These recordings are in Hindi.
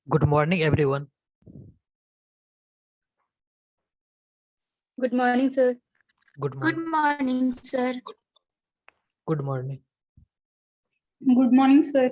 Good morning, everyone. Good morning, sir. Good Good morning. morning, sir. Good morning. Good morning, sir.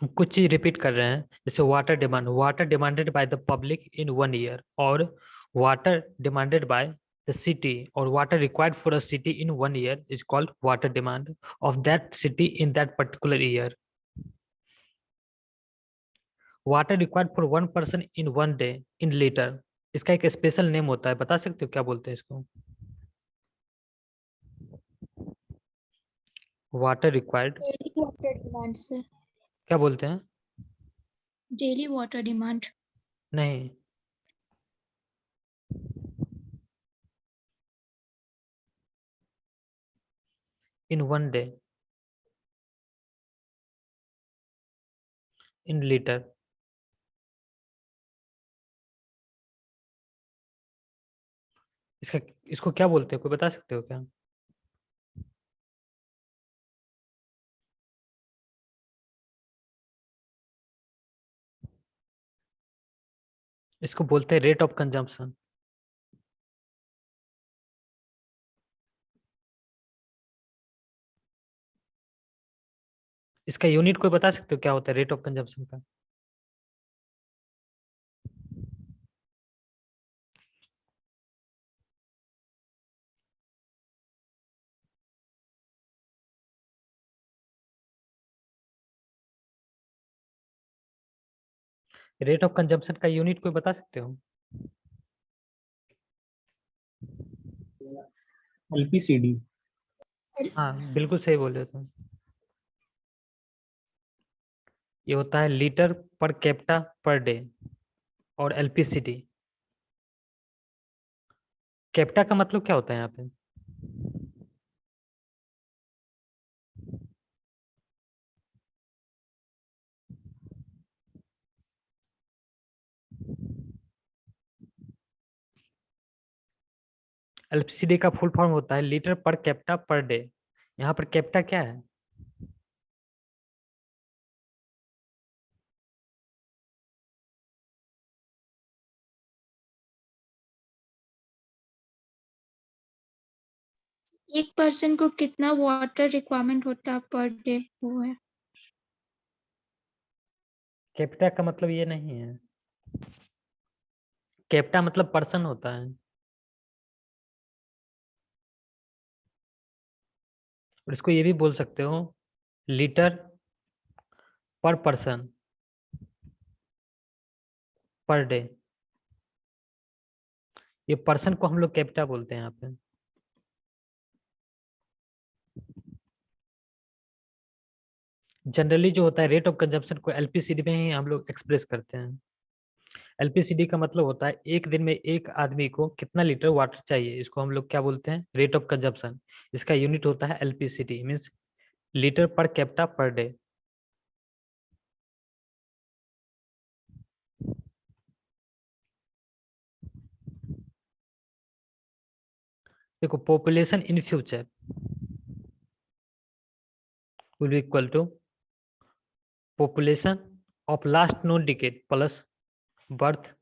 हम कुछ चीज रिपीट कर रहे हैं, जैसे water demanded by the public in 1 year, और water demanded by the city, और water required for a city in 1 year is called water demand of that city in that particular year. Water required for 1 person in 1 day in litre. इसका एक स्पेशल नेम होता है, बता सकते हो क्या बोलते हैं इसको? Water required Daily water demand, sir. क्या बोलते हैं? Daily water demand. नहीं, इन 1 day इन लीटर. इसका इसको क्या बोलते हैं, कोई बता सकते हो क्या? इसको बोलते हैं रेट ऑफ कंजम्पशन. इसका यूनिट कोई बता सकते हो क्या होता है रेट ऑफ कंजम्पशन का? रेट ऑफ कंजम्पशन का यूनिट कोई बता सकते हो? LPCD. हाँ, बिल्कुल सही बोल रहे हो तुम. ये होता है litre per capita per day. और एलपीसीडी, कैपिटा का मतलब क्या होता है यहाँ पे? एलपीसीडी का फुल फॉर्म होता है litre per capita per day. यहाँ पर कैपिटा क्या है? एक पर्सन को कितना वाटर रिक्वायरमेंट होता है पर डे, वो है. कैपिटा का मतलब ये नहीं है. कैपिटा मतलब पर्सन होता है. और इसको ये भी बोल सकते हो लीटर पर पर्सन पर डे. ये पर्सन को हम लोग कैपिटा बोलते हैं यहाँ पे. जनरली जो होता है रेट ऑफ कंजम्पशन को एलपीसीडी में ही हम लोग एक्सप्रेस करते हैं. एलपीसीडी का मतलब होता है एक दिन में एक आदमी को कितना लीटर वाटर चाहिए, इसको हम लोग क्या बोलते हैं? Rate of consumption. इसका यूनिट होता है LPCD, means litre per capita per day. देखो, population in future will be equal to population of last known decade plus birth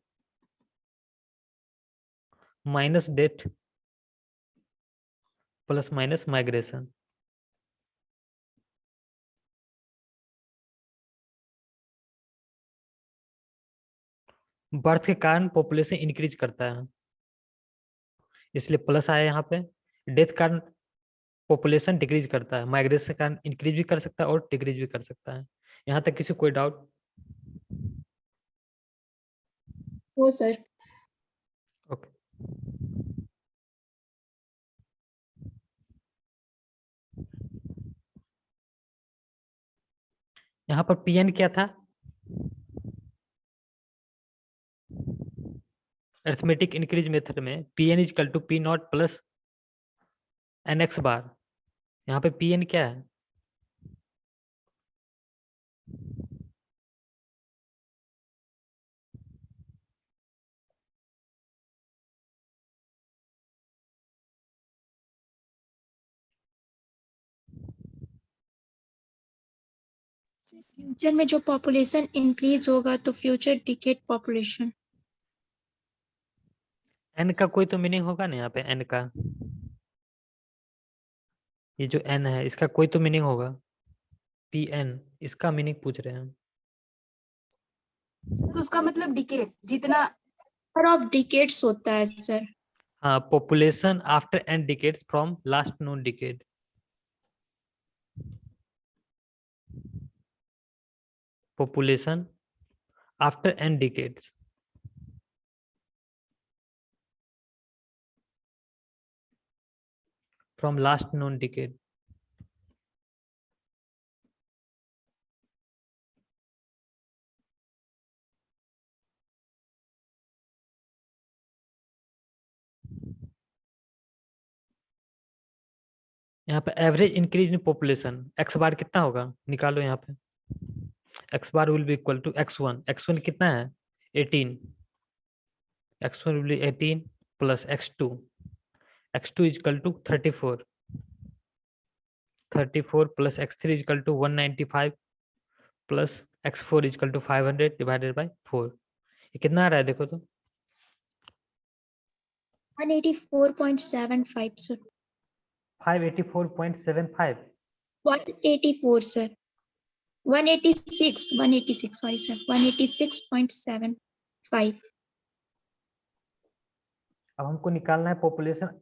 minus death plus minus migration. Birth के कारण पॉपुलेशन इंक्रीज करता है, इसलिए प्लस आया यहाँ पे. डेथ कारण पॉपुलेशन डिक्रीज करता है, माइग्रेशन के कारण इंक्रीज भी कर सकता है और डिक्रीज भी कर सकता है. यहाँ तक किसी कोई डाउट? वो सर. ओके. यहाँ पर पीएन क्या था? अरिथमेटिक इंक्रीज मेथड में PN is equal to P not plus N x bar. यहाँ पे पीएन क्या है? फ्यूचर में जो पॉपुलेशन इंक्रीज होगा तो फ्यूचर डिकेड पॉपुलेशन। एन का कोई तो मीनिंग होगा ना यहाँ पे, एन का, ये जो एन है इसका कोई तो मीनिंग होगा, पी एन, इसका मीनिंग पूछ रहे हैं। सर उसका मतलब डिकेड, जितना नंबर ऑफ डिकेड्स होता है सर। हाँ, population after n decades from last known decade. Population after n decades from last known decade. यहाँ पे average increase in population X bar कितना होगा निकालो यहाँ पे। X bar will be equal to x1, x1 कितना है 18, x1 will be 18 plus x2, x2 is equal to 34, 34 plus x3 is equal to 195 plus x4 is equal to 500 divided by 4। ये कितना आ रहा है देखो तो, 184.75 सर। 584.75। 184 sir, 186 sorry sir, 186.75। अब हमको निकालना है पॉपुलेशन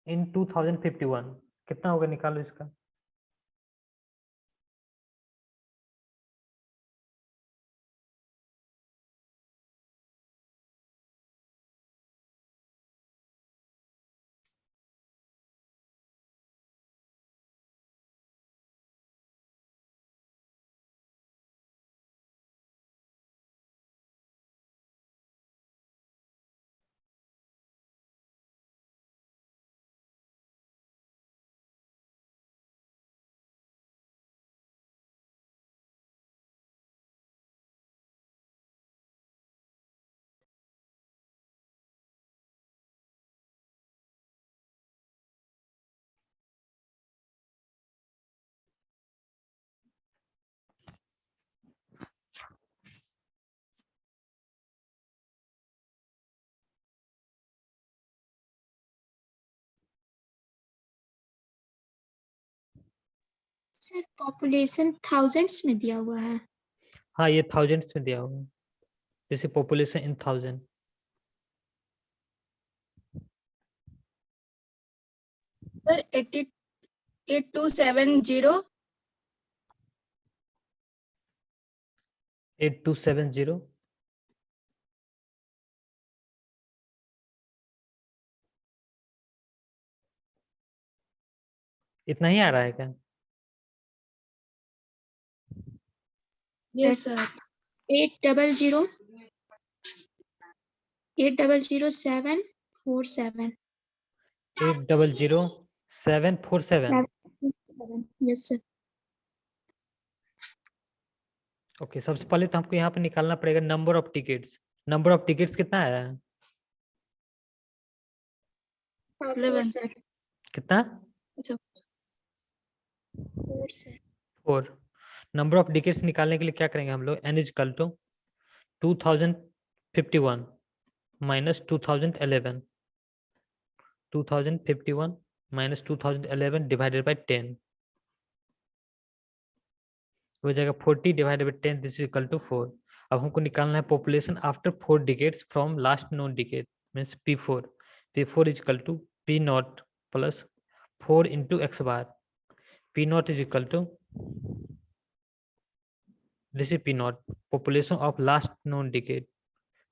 इन 2051, कितना होगा निकालो इसका। सर पॉपुलेशन थाउजेंड्स में दिया हुआ है। हाँ, ये थाउजेंड्स में दिया हुआ है, जैसे पॉपुलेशन इन 1000। सर 8270 8270 इतना ही आ रहा है क्या। Yes sir 800 800,747। 800747। Yes sir. Okay, सबसे पहले तो हमको यहाँ पे निकालना पड़ेगा number of tickets. Number of tickets कितना आया है, 11 सर, कितना, 4 सर। 4। नंबर ऑफ टिकट्स निकालने के लिए क्या करेंगे हम लोग, n is equal to 2051 minus 2011, 2051 minus 2011 divided by 10 हो जाएगा 40 divided by 10, this is equal to 4। अब हमको निकालना है population after 4 decades from last known decade means P4। P4 is equal to P not plus 4 into x bar. P naught is equal to, this is P naught, population of last known decade,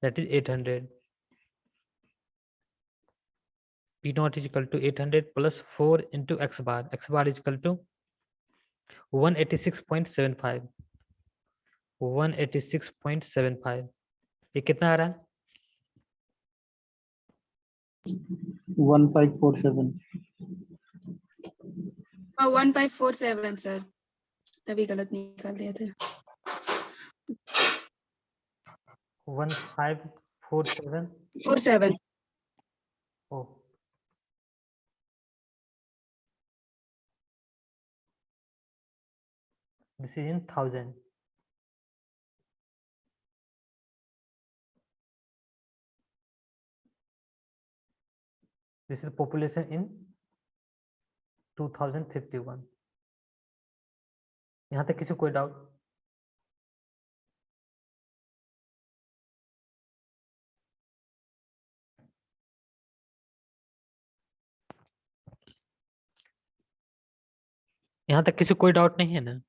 that is 800. P naught is equal to 800 plus 4 into x bar. X bar is equal to 186.75. 186.75 ये कितना आ रहा है, 1547। 1547 सर, तभी गलत निकाल दिया था। 1547। 47 oh, this is in 1000। This is population in 2051। यहाँ तक किसी कोई डाउट? यहाँ तक किसी कोई डाउट नहीं है ना?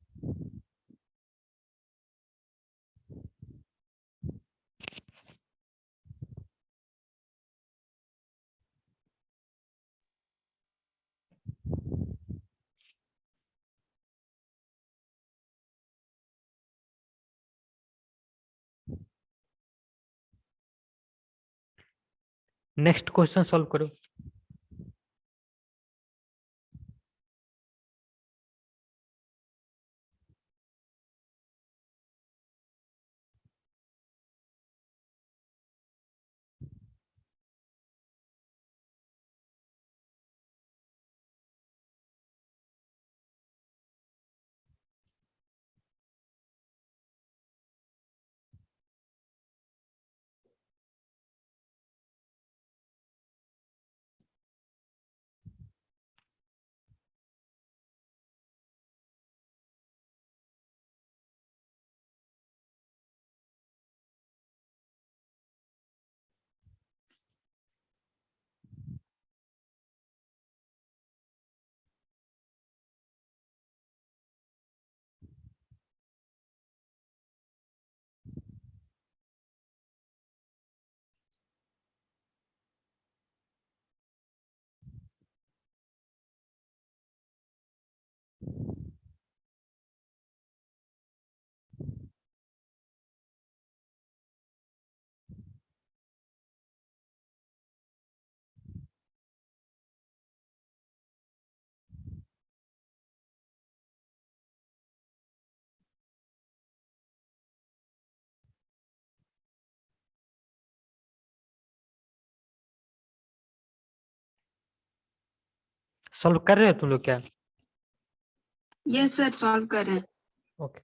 नेक्स्ट क्वेश्चन सॉल्व करो। सॉल्व कर रहे हो तुम लोग क्या? यस सर, सॉल्व कर रहे हैं। Okay.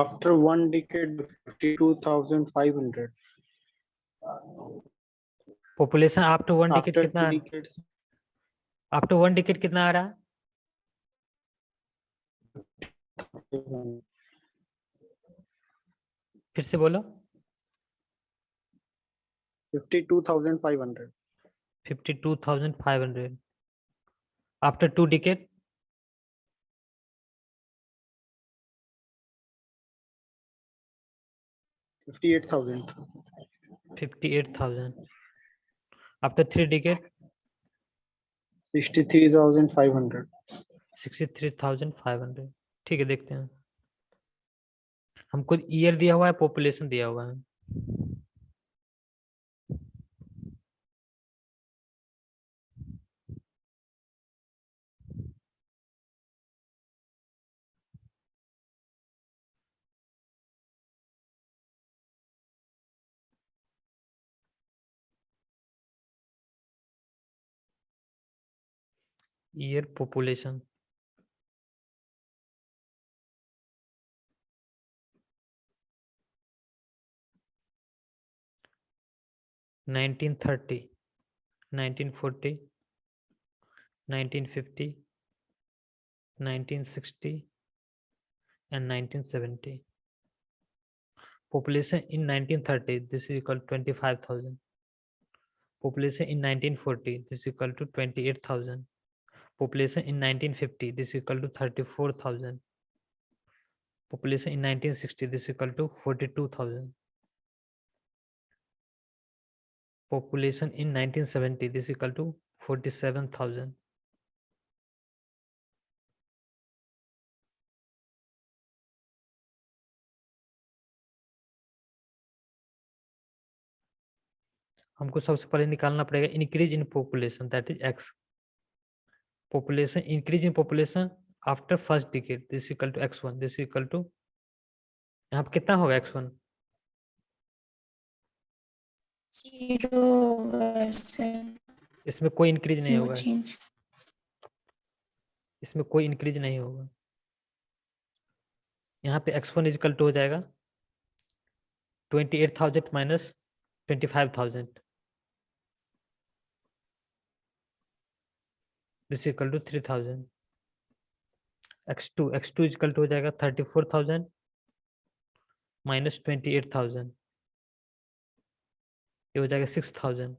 After one decade, 52,500. Population after one decade After कितना? two decades, after one decade कितना आ रहा है? 52,500. फिर से बोलो। 52,500. 52,500 आफ्टर 2 डिकेट? 58,000. 58,000 after 3 decade? 63,500. 63,500। ठीक है, देखते हैं। हमको ईयर दिया हुआ है, पॉपुलेशन दिया हुआ है। Year population nineteen 30, 1940, 1950, 1960 and 1970. Population in 1930, this is equal to 25,000. Population in 1940, this is equal to 28,000. Population in 1950, this is equal to 34,000. Population in 1960, this is equal to 42,000. Population in 1970, this is equal to 47,000. हमको सबसे पहले निकालना पड़ेगा increase in population, that is x. Population increase in population after first decade, this equal to x1, this equal to, यहाँ पे कितना होगा x1? 0 होगा सर। इसमें कोई इंक्रीज नहीं नो होगा, चेंज। इसमें कोई इंक्रीज नहीं होगा। यहाँ पे x1 इक्वल टू हो जाएगा 28,000 minus 25,000, this equal to 3000। x2 equal to हो जाएगा 34,000 माइनस 28,000, ये हो जाएगा 6,000।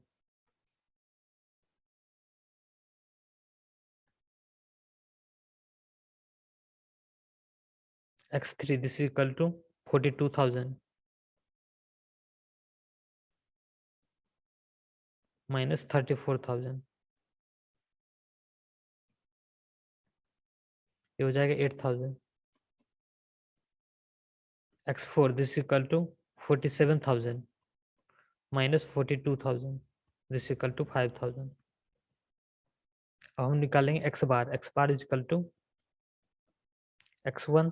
x3 this equal to 42,000 minus 34,000, ये हो जाएगा 8,000। x4 this equal to 47,000 minus 42,000, this equal to 5,000। अब हम निकालेंगे x bar equal to x1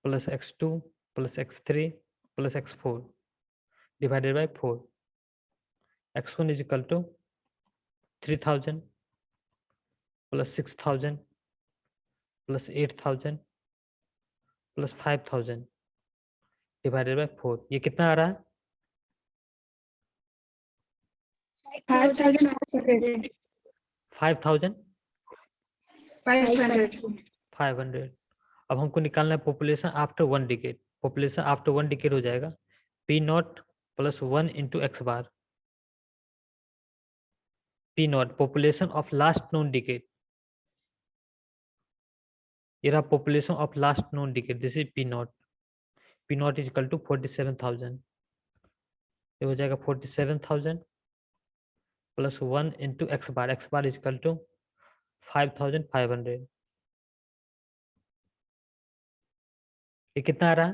plus x2 plus x3 plus x4 divided by 4। x1 is equal to 3,000 plus 6,000 plus 8,000 plus 5,000 divided by 4। ये कितना आ रहा है? 5,500. 5,500। 500. अब हमको निकालना है population after 1 decade. Population after 1 decade हो जाएगा P not plus 1 into x bar. P naught population of last known decade, ये रहा population of last known decade, this is P naught. P not is equal to 47,000, ये हो जाएगा 47,000 plus 1 into x bar is equal to 5,500। ये कितना आ रहा है?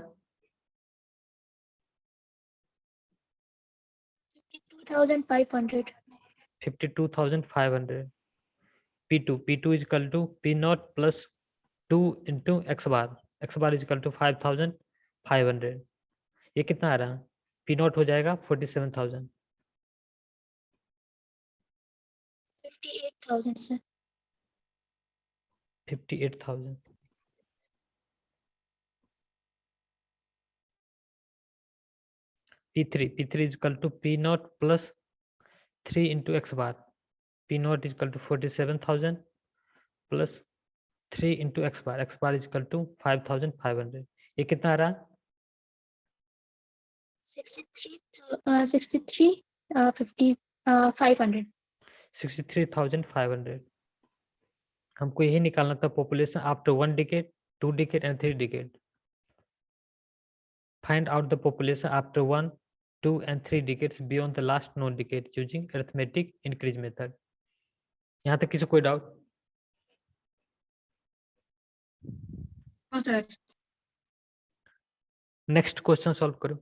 52,500. 52,500। P2 is equal to P naught plus 2 into x bar is equal to 5,500। ये कितना आ रहा है? P naught हो जाएगा 47,000। 58,000 sir. 58,000। P3 is equal to P naught plus 3 into x bar। P naught is equal to 47,000 plus 3 into x bar is equal to 5,500। ये कितना आ रहा है? 500. 63,500। हमको यही निकालना था population after 1 decade, 2 decade and 3 decade. Find out the population after 1, 2 and 3 decades beyond the last known decade using arithmetic increase method। यहाँ तक किसी कोई doubt? No, sir. Next question solve करो।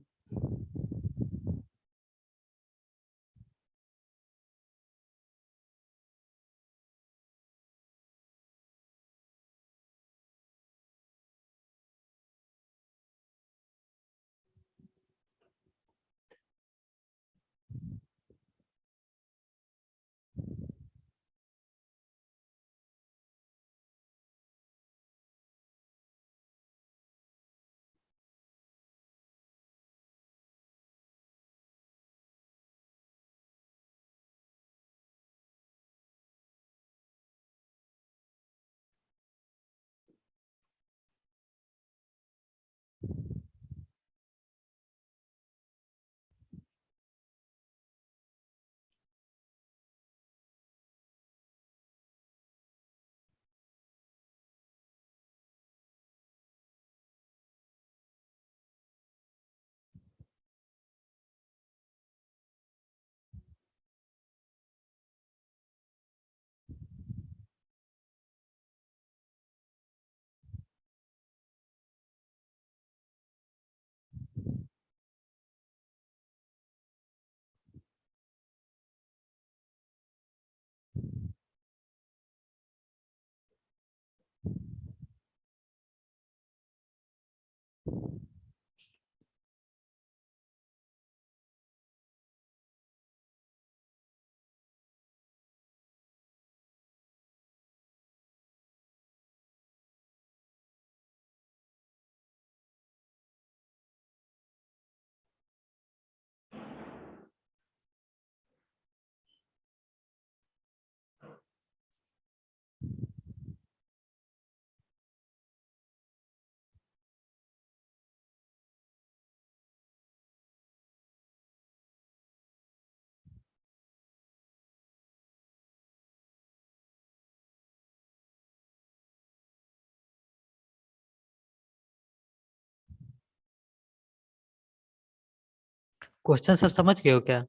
क्वेश्चन सब समझ गए हो क्या?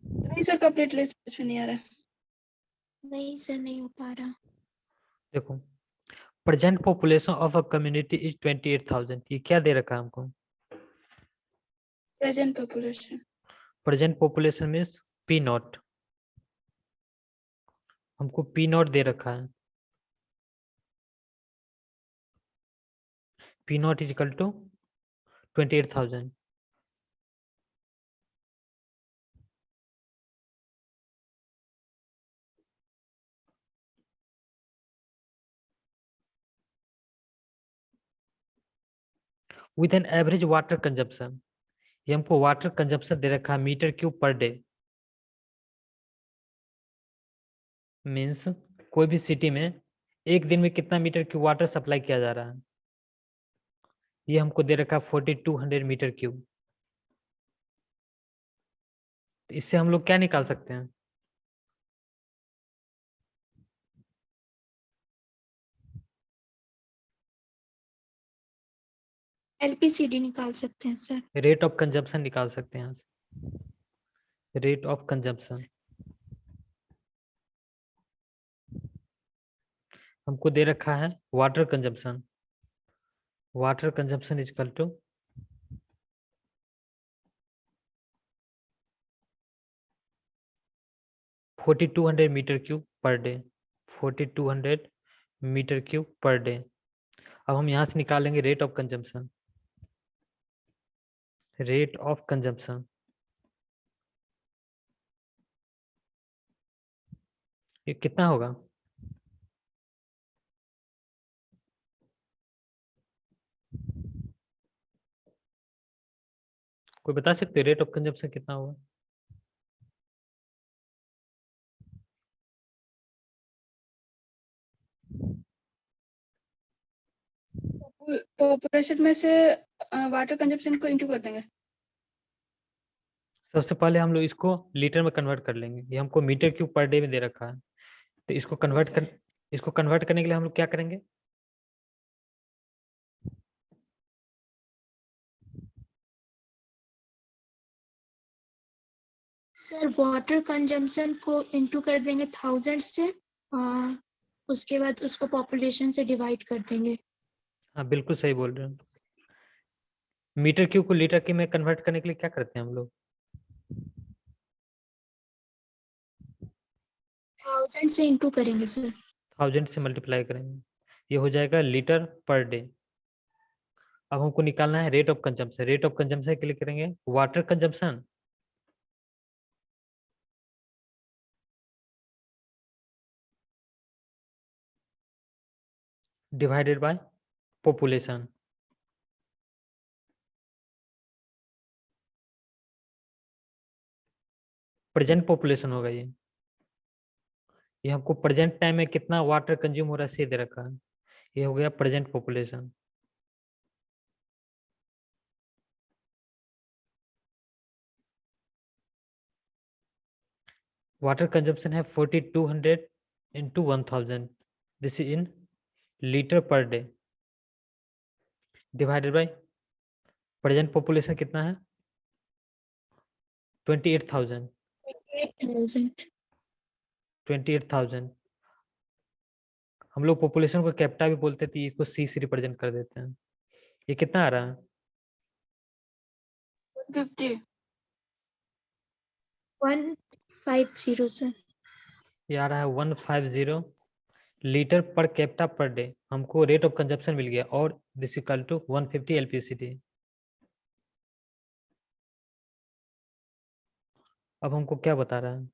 नहीं सर, कंप्लीट लिस्ट में नहीं आ रहा। नहीं सर, नहीं हो पा रहा। देखो, present population of a community is 28,000। ये क्या दे रखा है हमको? Present population. Present population means P not, हमको पी नॉट दे रखा है। P not is equal to 28,000। With an average water consumption, ये हमको वाटर कंजप्शन दे रखा है metre cube per day. Means कोई भी सिटी में एक दिन में कितना मीटर क्यूब वाटर सप्लाई किया जा रहा है, ये हमको दे रखा है 4200 मीटर क्यूब। तो इससे हम लोग क्या निकाल सकते हैं? एलपीसीडी निकाल सकते हैं सर। रेट ऑफ कंजप्शन निकाल सकते हैं यहाँ से। रेट ऑफ कंजप्शन हमको दे रखा है water consumption. Water consumption is equal to 4200 metre cube per day. 4200 metre cube per day. अब हम यहाँ से निकालेंगे rate of consumption. Rate of consumption ये कितना होगा? कोई बता सकते रेट ऑफ कंजम्पशन कितना होगा? पॉपुलेशन में से वाटर कंजप्शन को इंटू कर देंगे। सबसे पहले हम लोग इसको लीटर में कन्वर्ट कर लेंगे। ये हमको मीटर क्यूब पर डे में दे रखा है, तो इसको कन्वर्ट करने के लिए हम लोग क्या करेंगे? सर वाटर कंजम्पशन को इनटू कर देंगे 1000 से, और उसके बाद उसको पॉपुलेशन से डिवाइड कर देंगे। हाँ बिल्कुल सही बोल रहे हैं। मीटर क्यूब को लीटर के में कन्वर्ट करने के लिए क्या करते हैं हम लोग? 1000 से इंटू करेंगे सर। 1000 से मल्टीप्लाई करेंगे, ये हो जाएगा लीटर पर डे। अब हमको निकालना है rate of consumption. Rate of consumption के लिए करेंगे water consumption divided by population. Present population होगा ये हमको प्रेजेंट टाइम में कितना वाटर कंज्यूम हो रहा है से दे रखा है। ये हो गया प्रेजेंट पॉपुलेशन। वाटर कंजम्पशन है 4200 into 1000, this is in litre per day, divided by present population कितना है 28,000। 28,000 हम लोग पॉपुलेशन को कैपिटा भी बोलते थे, इसको सी से रिप्रेजेंट कर देते हैं। ये कितना आ रहा है? 150। 150 सर। ये आ रहा है 150 litre per capita per day. हमको रेट ऑफ कंजप्शन मिल गया और दिस इक्वल टू 150 एलपीसीडी। अब हमको क्या बता रहा है?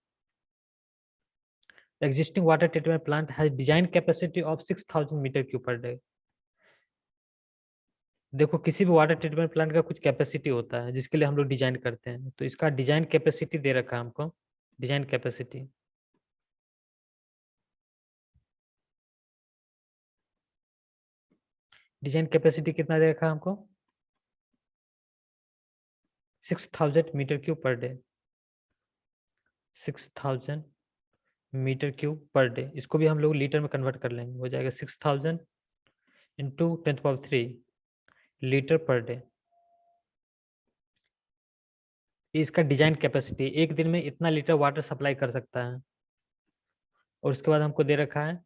Existing water treatment plant has design capacity of 6000 metre cube per day. देखो किसी भी वाटर ट्रीटमेंट प्लांट का कुछ कैपेसिटी होता है जिसके लिए हम लोग डिजाइन करते हैं, तो इसका डिजाइन कैपेसिटी दे रखा है हमको। डिजाइन कैपेसिटी डिजाइन कैपेसिटी कितना दे रखा है हमको? 6000 metre cube per day. 6000 metre cube per day, इसको भी हम लोग लीटर में कन्वर्ट कर लेंगे, हो जाएगा 6000 इंटू 10³ लीटर पर डे। ये इसका डिजाइन कैपेसिटी, एक दिन में इतना लीटर वाटर सप्लाई कर सकता है। और उसके बाद हमको दे रखा है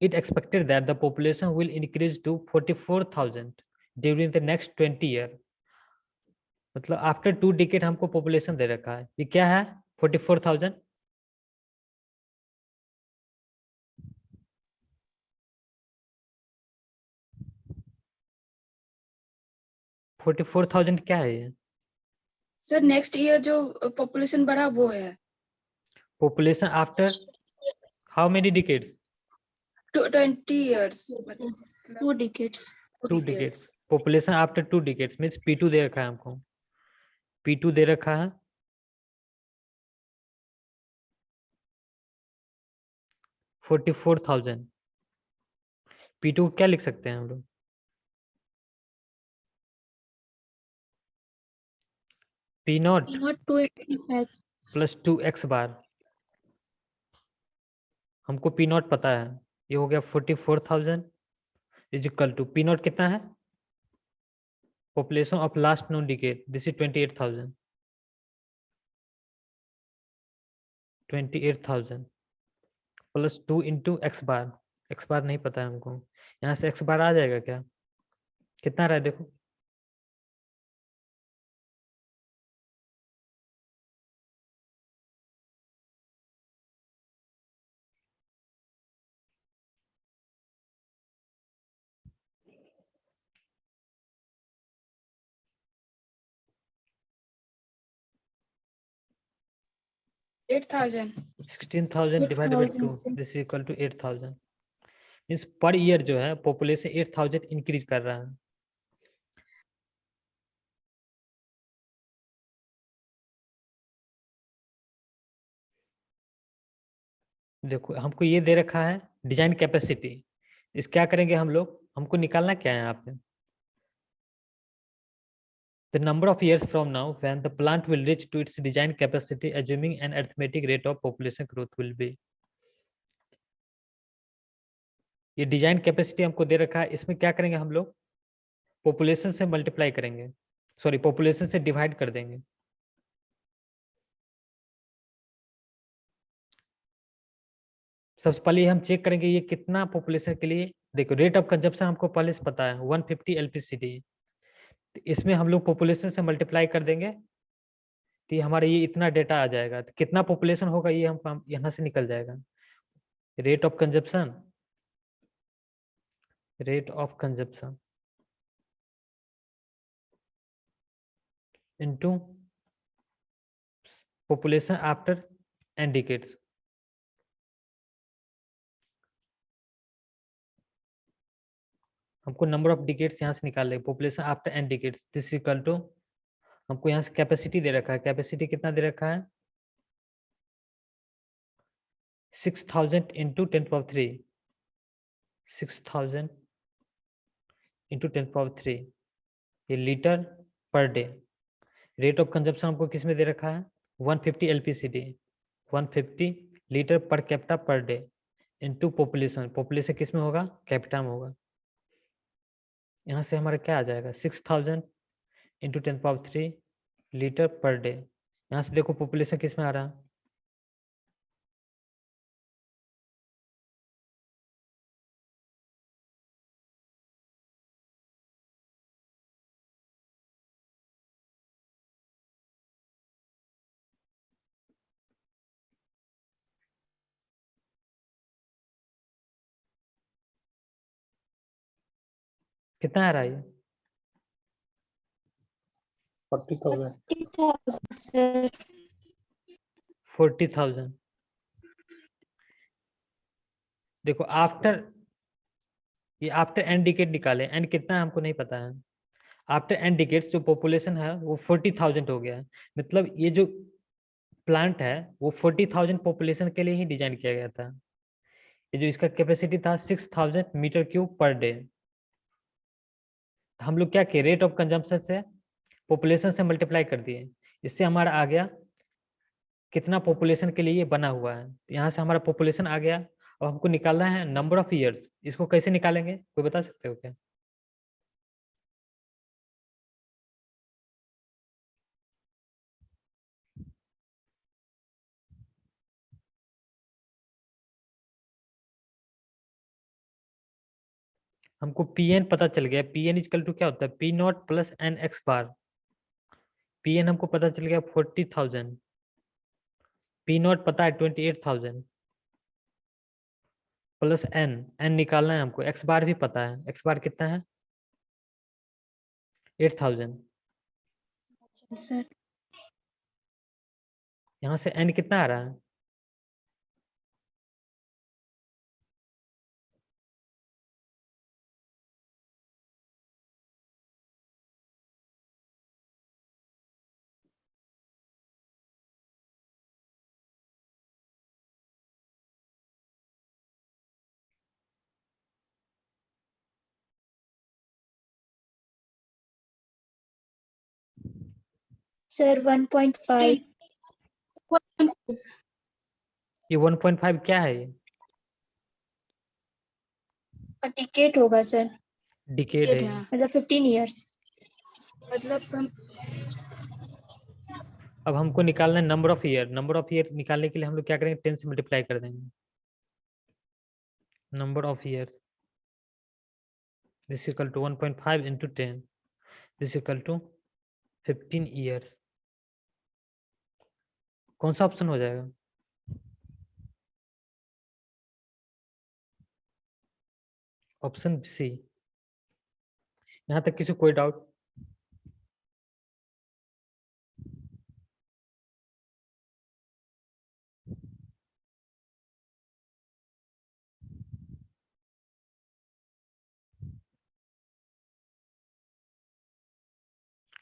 it expected that the population will increase to 44,000 during the next 20 year। मतलब आफ्टर 2 डिकेड हमको पॉपुलेशन दे रखा है, ये क्या है 44,000। 44,000 क्या है ये? सर नेक्स्ट ईयर जो पॉपुलेशन बढ़ा वो है population after how many decades? 20 years 2 decades. 2 decades. Population after 2 decades means P2 दे रखा है हमको, P2 दे रखा है 44,000। P2 क्या लिख सकते हैं हम लोग? P0 Not 2 प्लस 2x बार। हमको P0 पता है, ये हो गया 44,000 इज इक्वल टू P0 कितना है? Population of last known decade, this is 28,000। 28,000 plus 2 into x bar, X bar नहीं पता है हमको, यहाँ से एक्स बार आ जाएगा क्या? कितना रहा है देखो, at 16,000 divided by 2 this is equal to 8,000। Means per year जो है पॉपुलेशन 8,000 इंक्रीज कर रहा है। देखो हमको ये दे रखा है डिजाइन कैपेसिटी, इस क्या करेंगे हम लोग, हमको निकालना क्या है यहाँ पे, the number of years from now when the plant will reach to its design capacity assuming an arithmetic rate of population growth will be। ये डिजाइन कैपेसिटी हमको दे रखा है, इसमें क्या करेंगे हम लोग, पॉपुलेशन से मल्टीप्लाई करेंगे, सॉरी पॉपुलेशन से डिवाइड कर देंगे। सबसे पहले हम चेक करेंगे ये कितना पॉपुलेशन के लिए, देखो रेट ऑफ कंजप्शन हमको पहले से पता है 150 LPCD, इसमें हम लोग पॉपुलेशन से मल्टीप्लाई कर देंगे तो ये हमारा ये इतना डेटा आ जाएगा, तो कितना पॉपुलेशन होगा ये हम यहाँ से निकल जाएगा। Rate of consumption, rate of consumption into population after n decades. हमको नंबर ऑफ डिकेड्स यहाँ से निकाल लेंगे, population after n decades this equal to, हमको यहाँ से कैपेसिटी दे रखा है, कैपेसिटी कितना दे रखा है 6,000 इंटू 10⁻3, 6,000 इंटू 10⁻3 ये litre per day. Rate of consumption हमको किस में दे रखा है 150 LPCD, 150 litre per capita per day into population, population किस में होगा कैपिटा में होगा। यहाँ से हमारा क्या आ जाएगा 6,000 इंटू 10⁻3 लीटर पर डे। यहाँ से देखो पॉपुलेशन किस में आ रहा है, कितना आ रहा है ये 40,000। 40,000। देखो आफ्टर, ये आफ्टर एन डिकेड निकाले, एन कितना है हमको नहीं पता है, आफ्टर एन डिकेड्स जो पॉपुलेशन है वो 40,000 हो गया है। मतलब ये जो प्लांट है वो 40,000 पॉपुलेशन के लिए ही डिजाइन किया गया था। ये जो इसका कैपेसिटी था 6,000 मीटर क्यूब पर डे। हम लोग क्या किए, रेट ऑफ कंजम्पशन से पॉपुलेशन से मल्टीप्लाई कर दिए, इससे हमारा आ गया कितना पॉपुलेशन के लिए ये बना हुआ है। यहाँ से हमारा पॉपुलेशन आ गया, और हमको निकालना है नंबर ऑफ ईयर्स। इसको कैसे निकालेंगे कोई बता सकते हो क्या? हमको Pn पता चल गया। Pn इक्वल टू क्या होता है, P not plus N x bar. Pn हमको पता चल गया 40,000, P नॉट पता है 28,000 प्लस एन, एन निकालना है हमको, एक्स बार भी पता है, एक्स बार कितना है 8,000। सर यहाँ से एन कितना आ रहा है, सर 1.5 ये 1.5 क्या है, ये डिकेट होगा सर, डिकेड है। हाँ, मतलब 15 इयर्स। मतलब हम अब हमको निकालना है number of year. Number of year निकालने के लिए हम लोग क्या करेंगे, 10 से मल्टीप्लाई कर देंगे। Number of years this equal to 1.5 into 10 this equal to 15 years. कौन सा ऑप्शन हो जाएगा, ऑप्शन सी। यहाँ तक किसी कोई डाउट?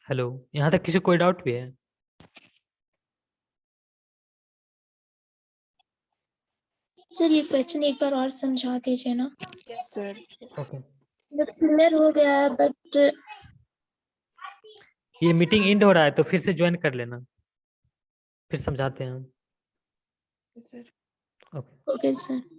हेलो, यहाँ तक किसी कोई डाउट भी है? सर ये क्वेश्चन एक बार और समझा दीजिए ना। Yes sir. ओके, क्लियर हो गया है बट ये मीटिंग एंड हो रहा है तो फिर से ज्वाइन कर लेना, फिर समझाते हैं हम। Sir okay. Okay sir.